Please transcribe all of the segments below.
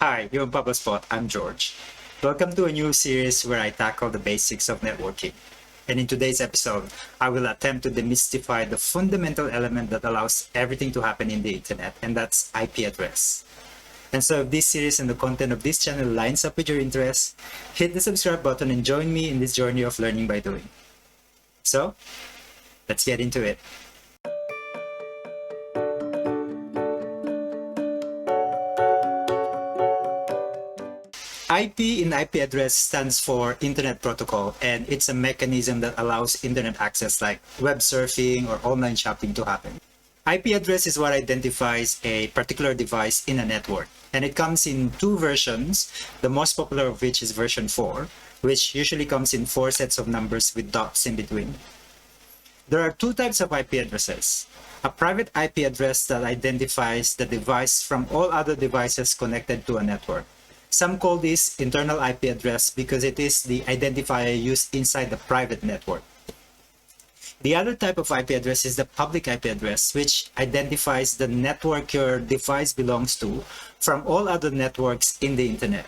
Hi, you're on Pablo Spot. I'm George. Welcome to a new series where I tackle the basics of networking. And in today's episode, I will attempt to demystify the fundamental element that allows everything to happen in the internet, and that's IP address. And so if this series and the content of this channel lines up with your interests, hit the subscribe button and join me in this journey of learning by doing. So, let's get into it. IP in IP address stands for Internet Protocol, and it's a mechanism that allows internet access like web surfing or online shopping to happen. IP address is what identifies a particular device in a network, and it comes in two versions, the most popular of which is version 4, which usually comes in 4 sets of numbers with dots in between. There are two types of IP addresses. A private IP address that identifies the device from all other devices connected to a network. Some call this internal IP address because it is the identifier used inside the private network. The other type of IP address is the public IP address, which identifies the network your device belongs to from all other networks in the internet.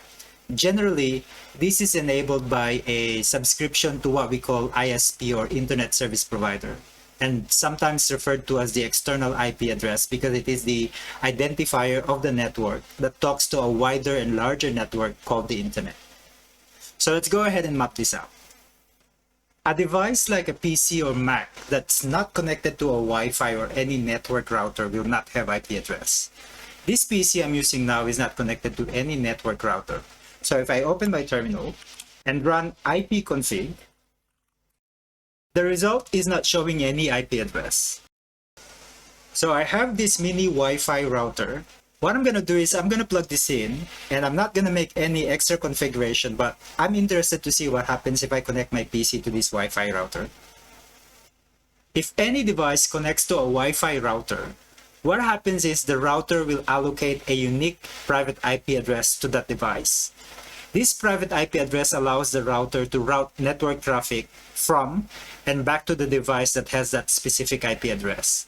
Generally, this is enabled by a subscription to what we call ISP or Internet Service Provider, and sometimes referred to as the external IP address because it is the identifier of the network that talks to a wider and larger network called the internet. So let's go ahead and map this out. A device like a PC or Mac that's not connected to a Wi-Fi or any network router will not have IP address. This PC I'm using now is not connected to any network router. So if I open my terminal and run ipconfig, the result is not showing any IP address. So I have this mini Wi-Fi router. What I'm going to do is I'm going to plug this in, and I'm not going to make any extra configuration, but I'm interested to see what happens if I connect my PC to this Wi-Fi router. If any device connects to a Wi-Fi router, what happens is the router will allocate a unique private IP address to that device. This private IP address allows the router to route network traffic from and back to the device that has that specific IP address.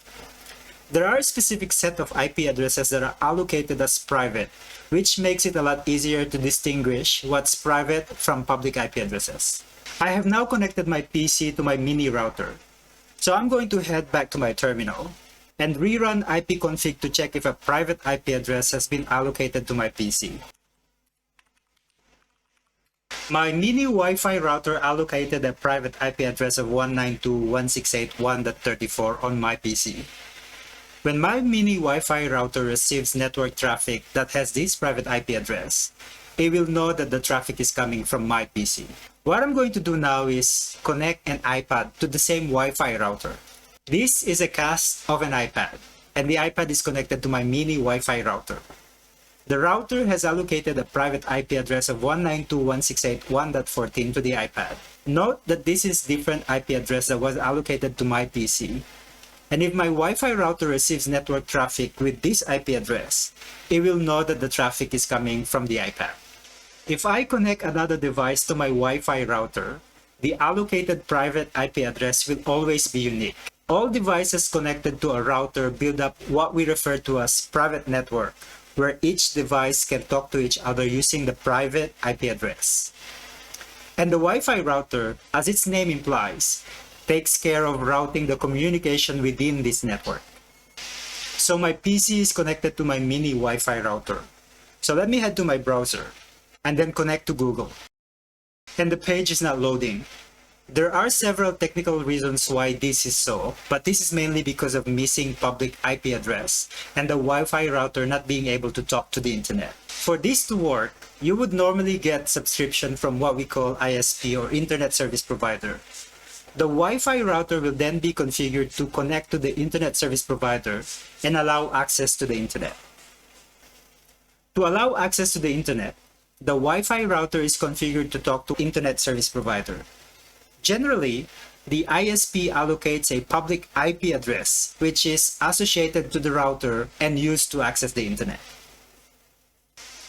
There are a specific set of IP addresses that are allocated as private, which makes it a lot easier to distinguish what's private from public IP addresses. I have now connected my PC to my mini router. So I'm going to head back to my terminal and rerun ipconfig to check if a private IP address has been allocated to my PC. My mini Wi-Fi router allocated a private IP address of 192.168.1.34 on my PC. When my mini Wi-Fi router receives network traffic that has this private IP address, it will know that the traffic is coming from my PC. What I'm going to do now is connect an iPad to the same Wi-Fi router. This is a cast of an iPad, and the iPad is connected to my mini Wi-Fi router. The router has allocated a private IP address of 192.168.1.14 to the iPad. Note that this is different IP address that was allocated to my PC. And if my Wi-Fi router receives network traffic with this IP address, it will know that the traffic is coming from the iPad. If I connect another device to my Wi-Fi router, the allocated private IP address will always be unique. All devices connected to a router build up what we refer to as private network, where each device can talk to each other using the private IP address. And the Wi-Fi router, as its name implies, takes care of routing the communication within this network. So my PC is connected to my mini Wi-Fi router. So let me head to my browser and then connect to Google. And the page is not loading. There are several technical reasons why this is so, but this is mainly because of missing public IP address and the Wi-Fi router not being able to talk to the internet. For this to work, you would normally get subscription from what we call ISP or Internet Service Provider. The Wi-Fi router will then be configured to connect to the Internet Service Provider and allow access to the internet. To allow access to the internet, the Wi-Fi router is configured to talk to Internet Service Provider. Generally, the ISP allocates a public IP address, which is associated to the router and used to access the internet.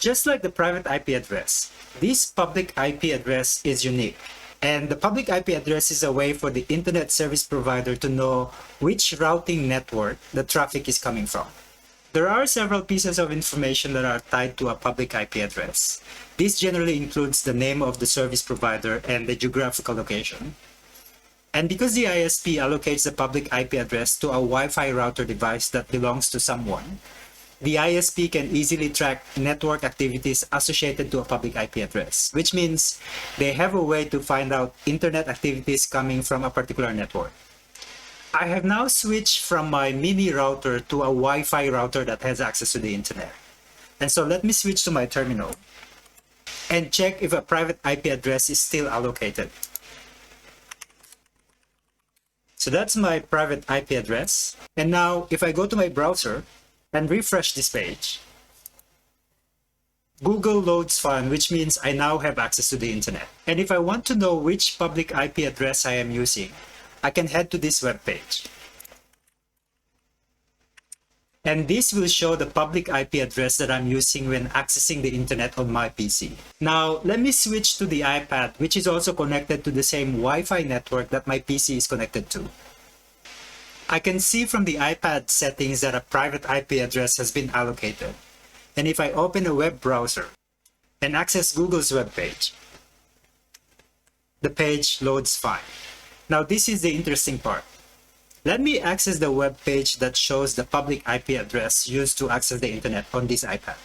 Just like the private IP address, this public IP address is unique, and the public IP address is a way for the Internet Service Provider to know which routing network the traffic is coming from. There are several pieces of information that are tied to a public IP address. This generally includes the name of the service provider and the geographical location. And because the ISP allocates the public IP address to a Wi-Fi router device that belongs to someone, the ISP can easily track network activities associated to a public IP address, which means they have a way to find out internet activities coming from a particular network. I have now switched from my mini router to a Wi-Fi router that has access to the internet. And so let me switch to my terminal and check if a private IP address is still allocated. So that's my private IP address. And now if I go to my browser and refresh this page, Google loads fine, which means I now have access to the internet. And if I want to know which public IP address I am using, I can head to this web page. And this will show the public IP address that I'm using when accessing the internet on my PC. Now, let me switch to the iPad, which is also connected to the same Wi-Fi network that my PC is connected to. I can see from the iPad settings that a private IP address has been allocated. And if I open a web browser and access Google's web page, the page loads fine. Now, this is the interesting part. Let me access the web page that shows the public IP address used to access the internet on this iPad.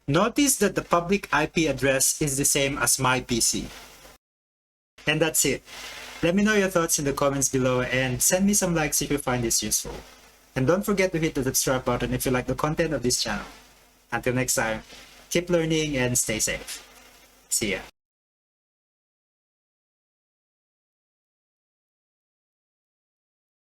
Notice that the public IP address is the same as my PC. And that's it. Let me know your thoughts in the comments below and send me some likes if you find this useful. And don't forget to hit the subscribe button if you like the content of this channel. Until next time, keep learning and stay safe. See ya.